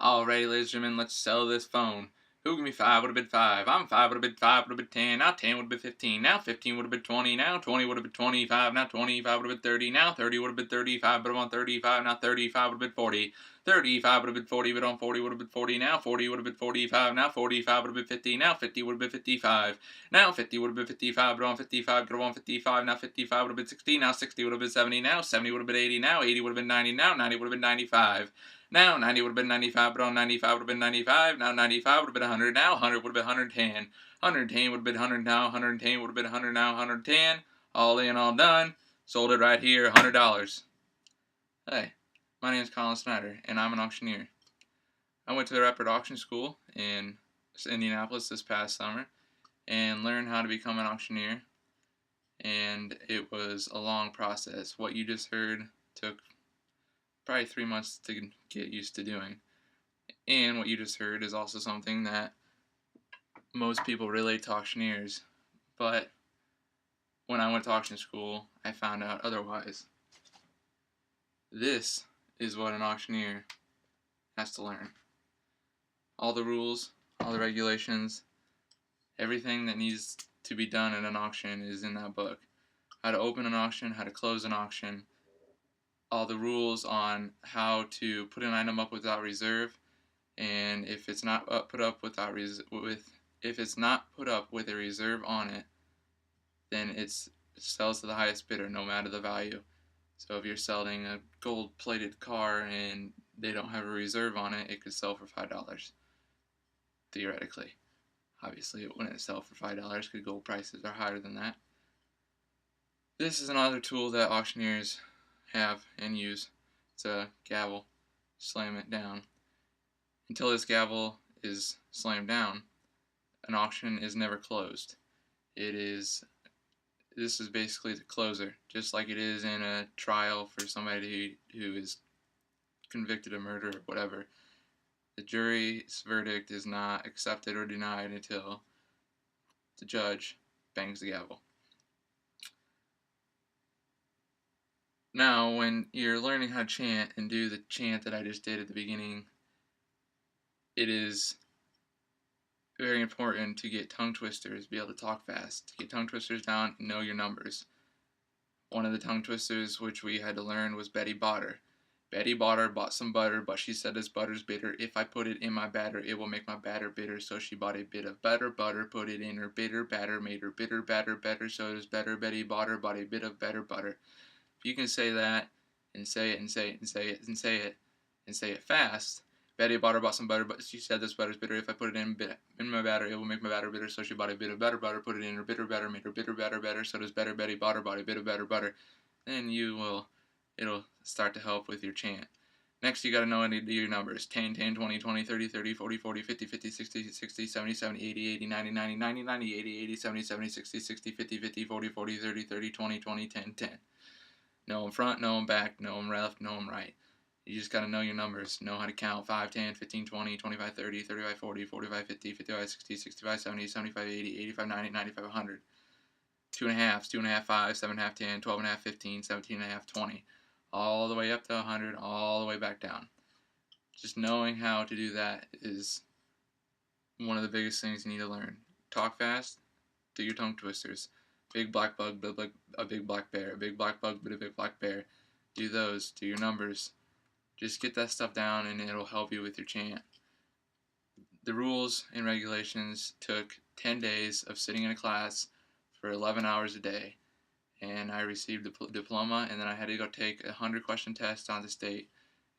Alrighty, ladies and gentlemen, let's sell this phone. Who give me 5 would have been 5. I'm 5 would have been 5 would have been 10. Now 10 would have been 15. Now 15 would have been 20. Now 20 would have been 25. Now 25 would have been 30. Now 30 would have been 35. But I'm on 35. Now 35 would have been 40. 35 would have been 40. But on 40 would have been 40. Now 40 would have been 45. Now 45 would have been 50. Now 50 would have been 55. Now 50 would have been 55. But on 55 could have on 55. Now 55 would have been 60. Now 60 would have been 70. Now 70 would have been 80. Now 80 would have been 90. Now 90 would have been 95. Now 90 would have been 95, but on 95 would have been 95. Now 95 would have been 100. Now 100 would have been 110. 110 would have been 100 now. 110 would have been 100 now. 110. All in, all done. Sold it right here, $100. Hey, my name is Collin Snyder, and I'm an auctioneer. I went to the Rapid Auction School in Indianapolis this past summer and learned how to become an auctioneer. And it was a long process. What you just heard took probably 3 months to get used to doing. And what you just heard is also something that most people relate to auctioneers. But when I went to auction school, I found out otherwise. This is what an auctioneer has to learn. All the rules, all the regulations, everything that needs to be done at an auction is in that book. How to open an auction, how to close an auction, all the rules on how to put an item up without reserve, and if it's not put up with a reserve on it, then it sells to the highest bidder, no matter the value. So if you're selling a gold-plated car and they don't have a reserve on it, it could sell for $5, theoretically. Obviously, it wouldn't sell for $5 because gold prices are higher than that. This is another tool that auctioneers have and use. It's a gavel. Slam it down. Until this gavel is slammed down, an auction is never closed. This is basically the closer, just like it is in a trial for somebody who is convicted of murder or whatever. The jury's verdict is not accepted or denied until the judge bangs the gavel. Now, when you're learning how to chant and do the chant that I just did at the beginning, it is very important to get tongue twisters, be able to talk fast, to get tongue twisters down and know your numbers. One of the tongue twisters which we had to learn was Betty Botter. Betty Botter bought some butter, but she said this butter's bitter. If I put it in my batter, it will make my batter bitter. So she bought a bit of better butter, put it in her bitter batter, made her bitter batter better. So it was better. Betty Botter bought a bit of better butter. If you can say that and say it and say it and say it and say it and say it fast. Betty Botter bought some butter, but she said this butter's bitter. If I put it in my batter, it will make my batter bitter. So she bought a bit of better butter, put it in her bitter batter, made her bitter batter better. So does better. Betty Botter bought a bit of better butter. Then it'll start to help with your chant. Next, you got to know any of your numbers. 10, 10, 20, 20, 30, 30, 40, 40, 50, 50, 60, 60, 70, 70, 80, 80, 90, 90, 90, 90, 80, 80, 70, 70, 60, 60, 50, 50, 40, 40, 30, 30, 20, 20, 10, 10. Know them front, know them back, know them left, know them right. You just got to know your numbers. Know how to count 5, 10, 15, 20, 25, 30, 35, 40, 45, 50, 55, 60, 65, 70, 75, 80, 85, 90, 95, 100. 2 and a half, 2 and a half, 5, 7 and a half, 10, 12 and a half, 15, 17 and a half, 20. All the way up to 100, all the way back down. Just knowing how to do that is one of the biggest things you need to learn. Talk fast, do your tongue twisters. Big black bug, a big black bear. A big black bug, but a big black bear. Do those, do your numbers. Just get that stuff down and it'll help you with your chant. The rules and regulations took 10 days of sitting in a class for 11 hours a day. And I received a diploma, and then I had to go take a 100-question test on the state.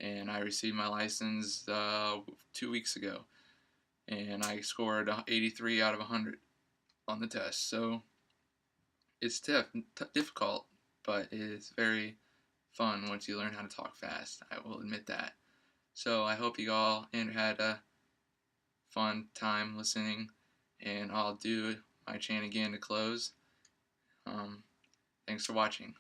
And I received my license 2 weeks ago. And I scored 83 out of 100 on the test. So it's difficult, but it is very fun once you learn how to talk fast. I will admit that. So I hope you all had a fun time listening, and I'll do my chant again to close. Thanks for watching.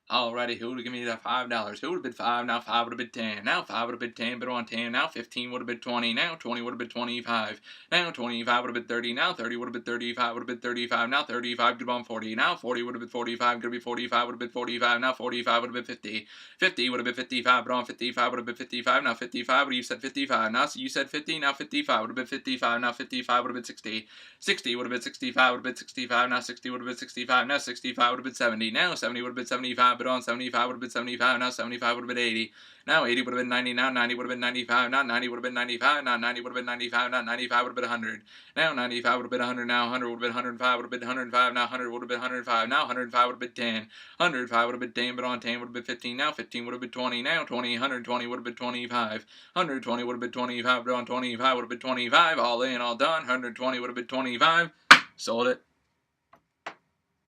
Alrighty, who would give me that $5? Who would have bid 5? Now 5 would have bid 10. Now 5 would have bid 10, bid on 10. Now 15 would have bid 20. Now 20 would have bid 25. Now 25 would have bid 30. Now 30 would have bid 35. Would have bid 35. Now 35 could be on 40. Now 40 would have bid 45. Could be 45. Would have bid 45. Now 45 would have bid 50. 50 would have been 55, but on 55 would have been 55. Now 55, what you said 55. Now so you said 50. Now 55 would have been 55. Now 55 would have been 60. 60 would have been 65. Would have been 65. Now 60 would have been 65. Now 65 would have been 70. Now 70 would have been 75. But on 75 would have been 75. Now 75 would have been 80. Now 80 would have been 90. Now 90 would have been 95. Now 90 would have been 95. Now 90 would have been 95. Now 95 would have been 100. Now 95 would have been 100. Now 100 would have been 105. Would have been 105. Now 100 would have been 105. Now 105 would have been 10. 105 would have been 10. But on 10 would have been 15. Now 15 would have been 20. Now 20. 120 would have been 25. 120 would have been 25. But on 25 would have been 25. All in, all done. 120 would have been 25. Sold it.